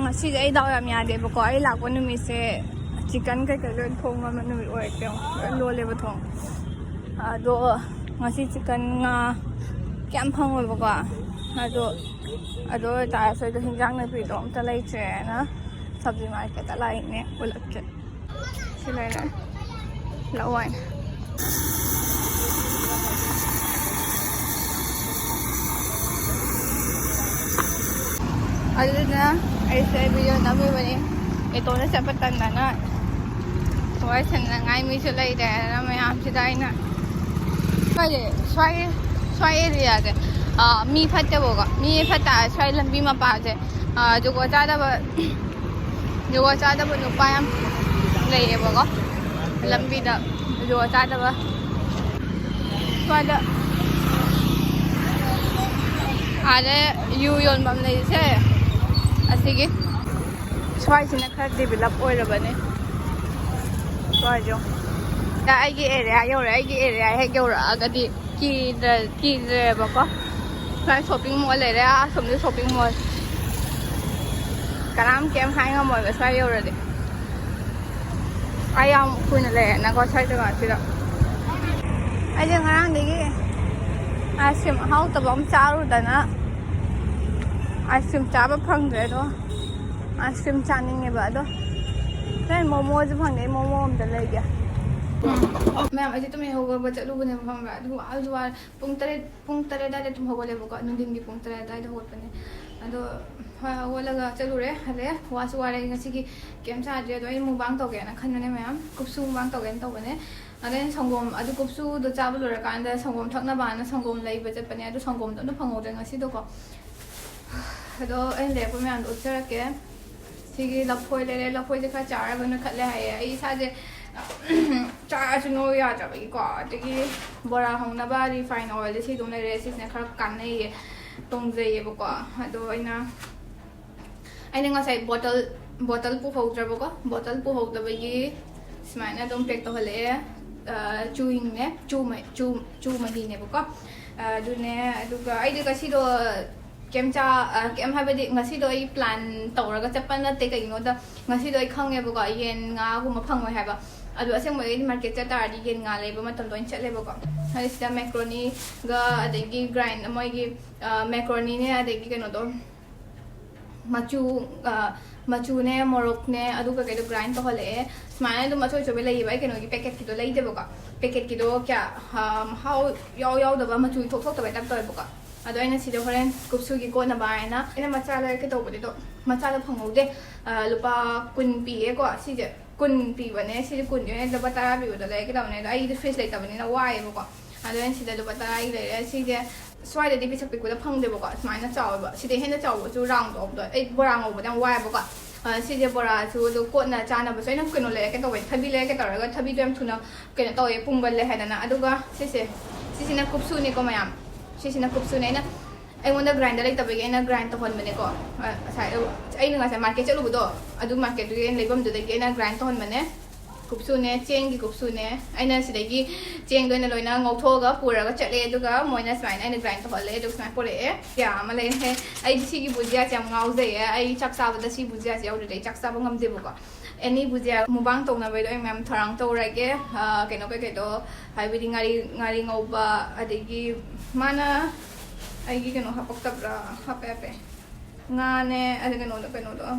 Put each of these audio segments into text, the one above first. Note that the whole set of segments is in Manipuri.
ngasi ai daw yam ya de ko ai lak wonu mi se chicken kai kai lon thong ma nu oi te lo le ba thong do ngasi chicken nga kyam phang oi ba ko ado ta so do hinjang na pi dom ta lai che na sabji market ta lai ne ulak che silai na lawan aduna ai sai video na mi bani ito na sa patan na swai san na ngai mi su lai da na ma am si dai na swai area de mi phatte bo ga mi phata swai lambi ma pa je jo go cha da ba nu pa am lai e bo ga lambi da jo cha da ba swai da are yu yon bam lai se asigi swai sina khar develop oirabane swai jo da aigi area yore aigi area he yora agadi ki ba ko swai shopping mall le ra somni shopping mall karam kem khai nga moi ba swai yora de ayam kuina le na ko swai da ti da ai je ngarang de gi asim hau ta bom charu da na ice cream chaba phang de do ice cream chaning nge ba do ren momo ju phang de momo am da lai ya ma'am ai tum ho ba chalu bane phang ba du azu wa pung tare da de tum ho le ba nu ding gi pung tare da de hot bane ado ha wala ga chalu re hale wa su wa re ngasi gi kem cha je do ai mu bang to ge na khan ne ma'am kupsu bang to ge to bane aden sangom adu kupsu do cha bu lo ra kan da sangom thakna ba na sangom lai ba chat bane adu sangom do no phang ho de ngasi do ko ado anh để của mình út ra cái thì lọc phôi thì khai trả rồi nó khát lại ấy sao chứ trả cho nó ya trả cái quả cái bora hồng na ba đi fine oil thì tụi này resis này khá cắn này tông dây bọc quả ado anh đang ngồi bottle pu hậu ra bọc bottle pu hậu là bởi smile na dom pek to hale chu hình nè chu mà hình nè bọc du nè du cái ai đi cái gì đó kem Haobadi ngasi do I plan tawra ga chapan na te kai no da ngasi do I khange ba ga yen nga gu ma phangoi ha ba adu aseng moi market cha tar di yen nga le ba ma tam doin chat le ba ko ha sia macaroni ga adegi grind moi gi macaroni ne adegi kano do machu ne morok ne adu ka do grind to hole smile do ma choi chobe lai ba kano gi packet ki do lai de ba ko packet ki do kya how yaw da ba machu thok ta ba tap to ba ko ado ina si do horen kupsu gi ko na ba na ina macha la ke to bodi do macha la phangau de lupa kun pi e ko si je kun pi ba ne si kun ne da ba ta bi do le ke da ne ai de face lai ta ba ne na wai ba ko ado ina si da lupa ta ai le si je swai de bi chak pi ko da phang de ba ko smai na chaw ba si de hen da chaw ju rang do do ai bo rang o ba dang wai ba ko si je bora chu do ko na cha na ba sai na kun no le ke to ba thabi le ke to ga thabi dem thu na ke na to e pung ba le ha na adu ga si na kupsu ni ko mayam si na kupsu na ina ai wonder grinder like tabi ina grind to hon mane ko sai ai nga sa market chalu bu do adu market du en lebam du de ina grind to hon mane kupsu ne cheng gi kupsu ne aina si de gi cheng do na loina ngau tho ga pura ga chale du ga moina sai na ina grind to hon le du sai pore ya ma le he ai si gi bujia cham ngau ze ai chak sa ba da si bujia si au de chak sa ba ngam de bu ko any bujia mubang tong na bai do em tharang to ra ke no ke do Haobadi ngari ngau ba adegi mana ai gi kano hapak tabra hape nga ne ada kano do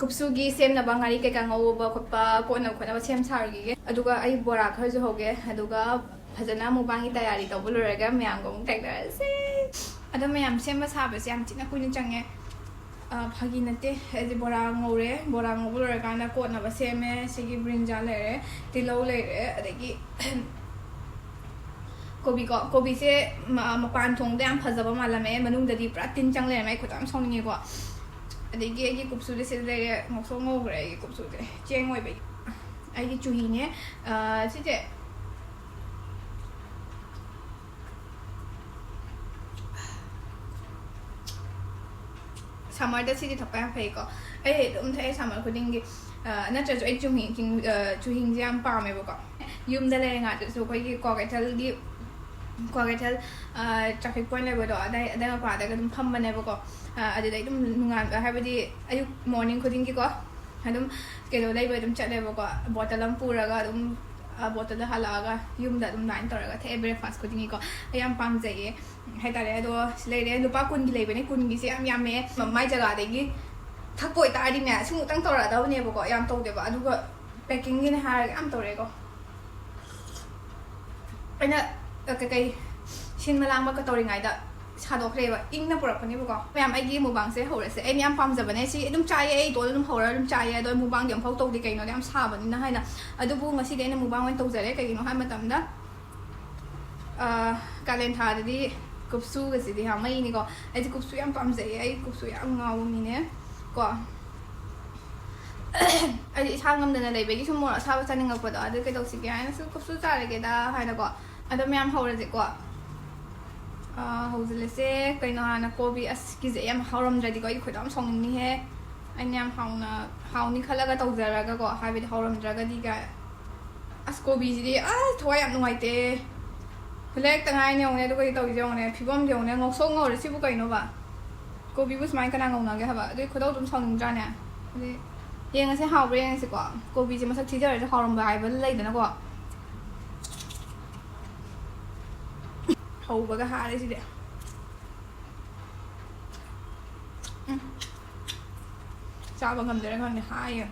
kupsu gi sem na bangari ke ka ngau ba khotpa ko na ba sem sar gi aduga ai bora khar jo hoge aduga phajana mubang gi tayari to bulu raga myam gong tek da se ada myam sem ba sa ba se am china kuin change phagi nate ai bora ngau bulu raga na ko na ba sem me sigi brinjal le tilo le adagi kobi se mapan thong de am phajaba malame manung da di pratin chang le mai khotam song ni ko adegi gi kupsu de se le ngok so ngok re gi kupsu de cheng oi be ai gi chu hi ne si je summer da si di thapa phai ko ai dum thai summer khuding gi na cha ai chu hi jam pa me ba ko yum da le nga so ko gi ko ga thal gi qua cái traffic point này vừa đó đây qua đây cái thăm bên này vừa có ꯑꯗꯨꯗꯩ ꯑꯗꯨꯝ ꯅꯨꯡꯉꯥꯏꯕ ꯍꯥꯏꯕꯗꯤ ꯑꯌꯨꯛ ꯃꯣꯔꯅꯤꯡ ꯈꯨꯗꯤꯡꯒꯤꯀꯣ ꯑꯗꯨꯝ ꯀꯩꯅꯣ ꯂꯩꯕ ꯑꯗꯨꯝ ꯆꯠꯂꯦꯕꯀꯣ ꯕꯣꯇꯜ ꯑꯃ ꯄꯨꯔꯒ ꯑꯗꯨꯝ ꯕꯣꯇꯜꯗ ꯍꯜꯂꯛꯑꯒ ꯌꯨꯝꯗ ꯑꯗꯨꯝ ꯂꯥꯏꯟ ꯇꯧꯔꯒ ꯊꯛꯑꯦ ꯕ꯭ꯔꯦꯛꯐꯥꯁ ꯈꯨꯗꯤꯡꯒꯤꯀꯣ ꯑꯩ ꯌꯥꯝ ꯄꯥꯝꯖꯩꯌꯦ ꯍꯥꯏꯇꯥꯔꯦ ꯑꯗꯣ ꯂꯩꯔꯦ ꯂꯨꯄꯥ 10ꯒꯤ ꯂꯩꯕꯅꯦ 10ꯒꯤꯁꯦ ꯌꯥꯝ ꯌꯥꯝꯃꯦ ꯃꯥꯏ ꯖꯒꯥꯗꯒꯤ ꯊꯛꯄ ꯑꯣꯏꯇꯥꯔꯗꯤꯅꯦ ꯁꯤꯃꯨꯛꯇꯪ ꯇꯧꯔꯛꯑꯗꯕꯅꯦꯕꯀꯣ ꯌꯥꯝ ꯇꯧꯗꯦꯕ ꯑꯗꯨꯒ ꯄꯦꯛꯀꯤꯡꯒꯤꯅꯦ ꯍꯥꯏꯔꯒ ꯌꯥꯝ ꯇꯧꯔꯛꯑꯦꯀꯣ ꯑꯩꯅ ꯀꯩꯀꯩ ꯁꯤꯟꯕ ꯂꯥꯡꯕꯒ ꯇꯧꯔꯤꯉꯩꯗ ꯁꯥꯗꯣꯛꯈ꯭ꯔꯦꯕ ꯏꯪꯅ ꯄꯨꯔꯛꯄꯅꯦꯕꯀꯣ ꯃꯌꯥꯝ ꯑꯩꯒꯤ ꯃꯨꯛꯕꯥꯡꯁꯦ ꯍꯧꯔꯁꯦ ꯑꯩꯅ ꯌꯥꯝ ꯄꯥꯝꯖꯕꯅꯦ ꯁꯤ ꯑꯗꯨꯝ ꯆꯥꯏꯌꯦ ꯑꯩ ꯏꯇꯣꯟ ꯑꯗꯨꯝ ꯍꯧꯔꯒ ꯑꯗꯨꯝ ꯆꯥꯏꯌꯦ ꯑꯗꯣ ꯃꯨꯛꯕꯥꯡꯗꯤ ꯑꯃꯐꯥꯎ ꯇꯧꯗꯦ ꯀꯩꯅꯣꯗ ꯌꯥꯝ ꯁꯥꯕꯅꯤꯅ ꯍꯥꯏꯅ ꯑꯗꯨꯕꯨ ꯉꯁꯤꯗꯤ ꯑꯩꯅ ꯃꯨꯛꯕꯥꯡ ꯑꯣꯏꯅ ꯇꯧꯖꯔꯦ ꯀꯩꯒꯤꯅꯣ ꯍꯥꯏꯕ ꯃꯇꯝꯗ ꯀꯥꯂꯦꯟ ꯊꯥꯗꯗꯤ ꯀꯨꯞꯁꯨꯒꯁꯤꯗꯤ ꯌꯥꯝ ꯃꯩꯅꯤꯀꯣ ꯑꯩꯁꯦ ꯀꯨꯞꯁꯨ ꯌꯥꯝ ꯄꯥꯝꯖꯩꯌꯦ ꯑꯩ ꯀꯨꯞꯁꯨ ꯌꯥꯝ ꯉꯥꯎꯕ ꯃꯤꯅꯦ ꯀꯣ ꯑꯩꯗꯤ ꯏꯁꯥ ꯉꯝꯗꯅ ꯂꯩꯕꯒꯤ ꯁꯨꯝ ꯃꯣꯔꯣꯛ ꯑꯁꯥꯕ ꯆꯥꯅꯤꯡꯉꯛꯄꯗꯣ ꯑꯗꯨ ꯀꯩꯗꯧꯁꯤꯒꯦ ꯍꯥꯏꯅꯁꯨ ꯀꯨꯞꯁꯨ ꯆꯥꯔꯒꯦꯗ ꯍꯥꯏꯅꯀꯣ ꯑꯗꯣ ꯃꯌꯥꯝ ꯍꯧꯔꯁꯦꯀꯣ ꯍꯧꯖꯤꯜꯂꯁꯦ ꯀꯩꯅꯣ ꯍꯥꯟꯅ ꯀꯣꯕꯤ ꯑꯁꯀꯤꯁꯦ ꯌꯥꯝ ꯍꯧꯔꯝꯗ꯭ꯔꯗꯤꯀꯣ ꯑꯩ ꯈꯣꯏꯗꯧ ꯌꯥꯝ ꯁꯥꯎꯅꯤꯡꯅꯤꯍꯦ ꯑꯩꯅ ꯌꯥꯝ ꯍꯥꯎꯅꯤ ꯈꯜꯂꯒ ꯇꯧꯖꯔꯒꯀꯣ ꯍꯥꯏꯕꯗꯤ ꯍꯧꯔꯝꯗ꯭ꯔꯒꯗꯤ ꯀꯥꯏ ꯑꯁ ꯀꯣꯕꯤꯁꯤꯗꯤ ꯊꯋꯥꯏ ꯌꯥꯝ ꯅꯨꯡꯉꯥꯏꯇꯦ ꯂꯩꯔꯛꯇ ꯉꯥꯏꯅ ꯌꯦꯡꯉꯨꯅꯦ ꯑꯗꯨꯒ ꯇꯧꯔꯤꯁꯦ ꯌꯦꯡꯉꯨꯅꯦ ꯐꯤꯕꯝ ꯌꯦꯡꯉꯨꯅꯦ ꯉꯧꯁꯣꯛ ꯉꯧꯔꯦ ꯁꯤꯕꯨ ꯀꯩꯅꯣꯕ ꯀꯣꯕꯤꯕꯨ ꯁꯨꯃꯥꯏꯅ ꯀꯅꯥ ꯉꯧꯅꯒꯦ ꯍꯥꯏꯕ ꯑꯗꯨꯏ ꯈꯣꯏꯗꯧ ꯑꯗꯨꯝ ꯁꯥꯎꯅꯤꯡꯗ꯭ꯔꯥꯅꯦ ꯑꯗꯨꯗꯤ ꯌꯦꯡꯉꯁꯦ ꯍꯥꯎꯕ꯭ꯔꯥ ꯌꯦꯡꯉꯁꯤꯀꯣ ꯀꯣꯕꯤꯁꯦ ꯃꯁꯛ ꯊꯤꯖꯔꯁꯨ ꯍꯥꯎꯔꯝꯕ ꯍꯥꯏꯕ ꯂꯩꯗꯅꯀꯣ ꯍꯧꯕꯒ ꯍꯥꯔꯦ ꯁꯤꯗꯤ ꯆꯥꯕ ꯉꯝꯗꯣꯏꯔꯥ ꯈꯪꯗꯦ ꯍꯥꯏꯌꯦ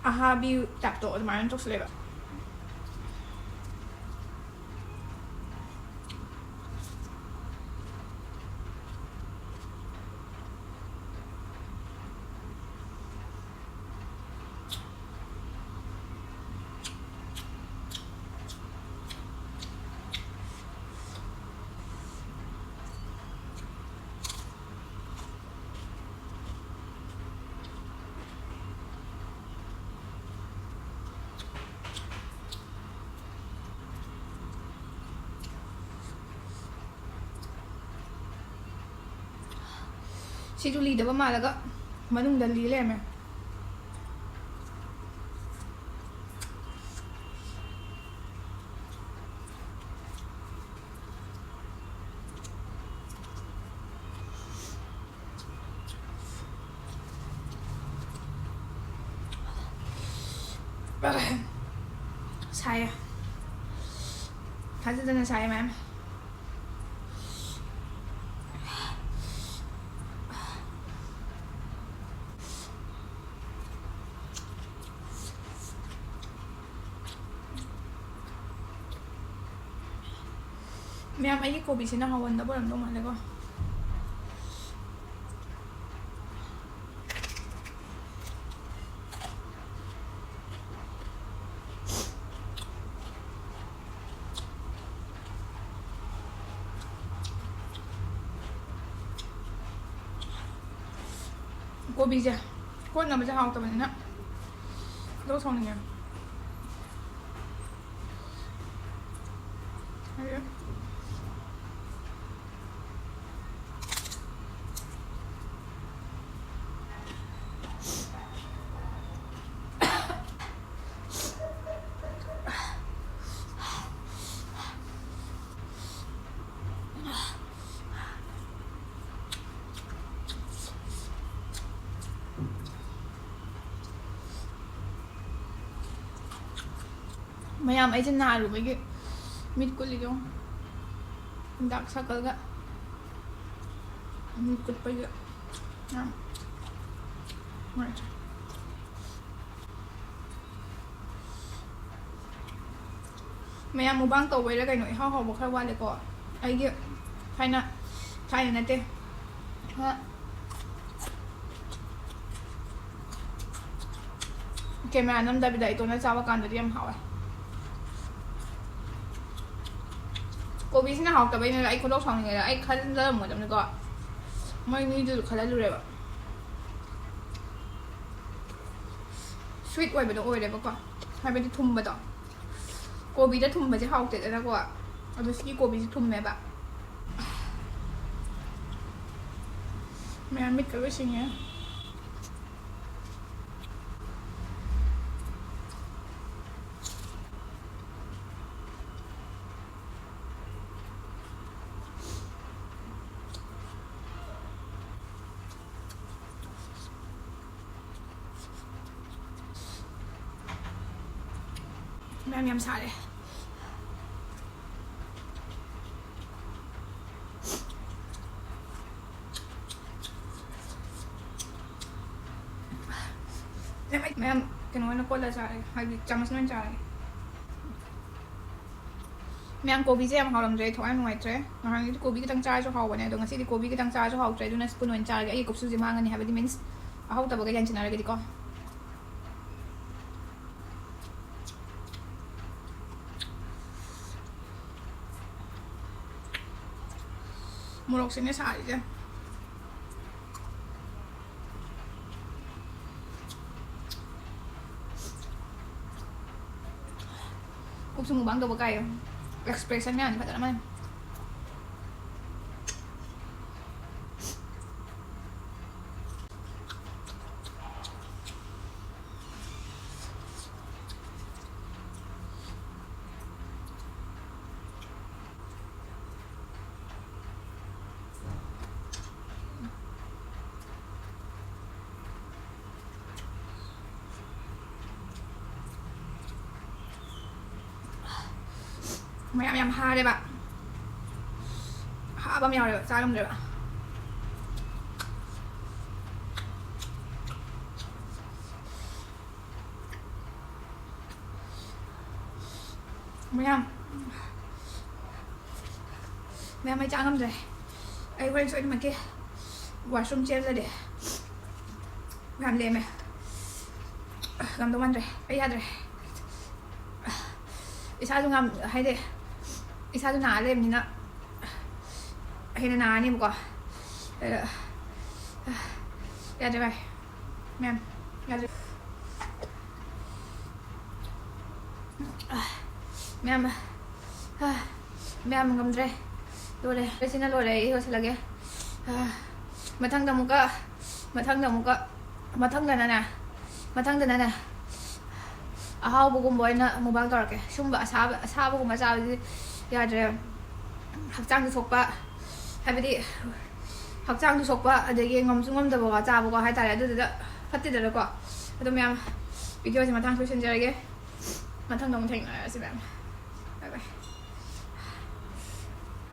ꯑꯍꯥꯕꯤ ꯇꯥꯏꯞꯇꯣ ꯑꯗꯨꯃꯥꯏꯅ ꯇꯧꯁꯤꯜꯂꯦꯕ ꯁꯤꯁꯨ ꯂꯤꯗꯕ ꯃꯥꯜꯂꯒ ꯃꯅꯨꯡꯗ ꯂꯤ ꯂꯩꯔꯝꯃꯦ ꯁꯥꯏꯌꯦ ꯊꯥꯖꯗꯅ ꯁꯥꯏꯌꯦ ꯃꯌꯥꯝ ꯃꯌꯥꯝ ꯑꯩꯒꯤ ꯀꯣꯕꯤꯁꯤꯅ ꯍꯥꯎꯍꯟꯗꯕ ꯑꯣꯏꯔꯝꯗꯧ ꯃꯥꯜꯂꯦꯀꯣ ꯀꯣꯕꯤꯁꯦ ꯀꯣꯠꯅꯕꯁꯦ ꯍꯥꯎꯇꯕꯅꯤꯅ ꯈꯣꯏꯗꯧ ꯁꯥꯎꯅꯤꯡꯉꯦ ꯃꯌꯥꯝ ꯑꯩꯁꯦ ꯅꯥꯔꯨꯕꯒꯤ ꯃꯤꯠ ꯀꯨꯠꯂꯤꯗꯣ ꯗꯥꯛ ꯁꯔꯀꯜꯒ ꯃꯤꯠ ꯀꯨꯠꯄꯒꯤ ꯌꯥꯝ ꯅꯨꯡꯉꯥꯏꯇ꯭ꯔꯦ ꯃꯌꯥꯝ ꯃꯨꯛꯕꯥꯡ ꯇꯧꯕꯩꯔꯥ ꯀꯩꯅꯣ ꯏꯍꯥꯎ ꯍꯥꯎꯕ ꯈꯔ ꯋꯥꯠꯂꯦꯀꯣ ꯑꯩꯒꯤ ꯊꯥꯏꯅ ꯅꯠꯇꯦ ꯀꯦꯃꯦꯔꯥ ꯅꯝꯗꯕꯤꯗ ꯏꯇꯣꯝꯅ ꯆꯥꯕ ꯀꯥꯟꯗꯗꯤ ꯌꯥꯝ ꯍꯥꯎꯋꯦ ꯀꯣꯕꯤꯁꯤꯅ ꯍꯥꯎꯇꯕꯩꯅꯦ ꯑꯩ ꯈꯣꯏꯗꯧ ꯁꯥꯎꯅꯤꯡꯉꯦꯗ ꯑꯩ ꯈꯜꯂꯝꯒꯗꯕꯅꯤꯀꯣ ꯃꯣꯏ ꯃꯤꯗꯨꯁꯨ ꯈꯜꯍꯜꯂꯨꯔꯦꯕ ꯁ꯭ꯋꯤꯠ ꯑꯣꯏꯕꯗꯣ ꯑꯣꯏꯔꯦꯕꯀꯣ ꯍꯥꯏꯕꯗꯤ ꯊꯨꯝꯕꯗꯣ ꯀꯣꯕꯤꯗ ꯊꯨꯝꯕꯁꯦ ꯍꯥꯎꯇꯦꯗꯅꯀꯣ ꯑꯗꯣ ꯁꯤꯒꯤ ꯀꯣꯕꯤꯁꯦ ꯊꯨꯝꯃꯦꯕ ꯃꯌꯥꯝ ꯃꯤꯠꯀ ꯂꯣꯏ ꯁꯤꯡꯉꯦ ꯌꯥꯝ ꯁꯥꯔꯦ ꯃꯌꯥꯝ ꯀꯩꯅꯣ ꯑꯣꯏꯅ ꯀꯣꯠꯂ ꯆꯥꯔꯦ ꯍꯥꯏꯗꯤ ꯆꯥꯃꯁꯅ ꯑꯣꯏꯅ ꯆꯥꯔꯦ ꯃꯌꯥꯝ ꯀꯣꯕꯤꯁꯦ ꯌꯥꯝ ꯍꯥꯎꯔꯝꯗ꯭ꯔꯦ ꯊꯋꯥꯏ ꯅꯨꯡꯉꯥꯏꯇ꯭ꯔꯦ ꯉꯍꯥꯟꯒꯤꯗꯤ ꯀꯣꯕꯤ ꯈꯤꯇꯪ ꯆꯥꯔꯁꯨ ꯍꯥꯎꯕꯅꯦ ꯑꯗꯣ ꯉꯁꯤꯗꯤ ꯀꯣꯕꯤ ꯈꯤꯇꯪ ꯆꯥꯔꯁꯨ ꯍꯥꯎꯇ꯭ꯔꯦ ꯑꯗꯨꯅ ꯁ꯭ꯄꯨꯟ ꯑꯣꯏꯅ ꯆꯥꯔꯒꯦ ꯑꯩꯒꯤ ꯀꯨꯞꯁꯨꯁꯦ ꯃꯥꯡꯉꯅꯤ ꯍꯥꯏꯕꯗꯤ means ꯑꯍꯥꯎꯇꯕꯒ ꯌꯥꯟꯁꯤꯟꯅꯔꯒꯗꯤꯀꯣ 모록신의 살이죠. Kupshu mukbang daw ba kayo? Expression yan, bata naman. ꯃꯌꯥꯝ ꯍꯥꯔꯦꯕ ꯍꯥꯕ ꯑꯃ ꯌꯥꯎꯔꯦꯕ ꯆꯥꯔꯝꯗ꯭ꯔꯦꯕ ꯃꯌꯥꯝ ꯑꯩ ꯆꯥꯉꯝꯗ꯭ꯔꯦ ꯑꯩ ꯍꯣꯔꯦꯟ ꯁꯣꯏꯗꯅꯃꯛꯀꯤ ꯋꯥꯁꯔꯨꯝ ꯆꯦꯜꯂꯗꯤ ꯃꯌꯥꯝ ꯂꯦꯝꯃꯦ ꯉꯝꯗꯧ ꯃꯥꯟꯗ꯭ꯔꯦ ꯑꯩ ꯌꯥꯗ꯭ꯔꯦ 이사도 하이데 이사도 나래입니다. 해는 아니고 야들 봐. 면 야들 면 면 감드레 노래 배신을 노래 이거 슬라게 마탕다 무가 마탕다 나나 아하오보고 뭐이나 무방 떨게 shum바 사보고 맞아지 야들 학장도 속바 하비디 학장도 속바 되게 ngomsungom다 뭐가 짜보고 하이타래 아두다 파티들고 그러면 비디오지 마탕 소신절게 마탕 동생 나요 지금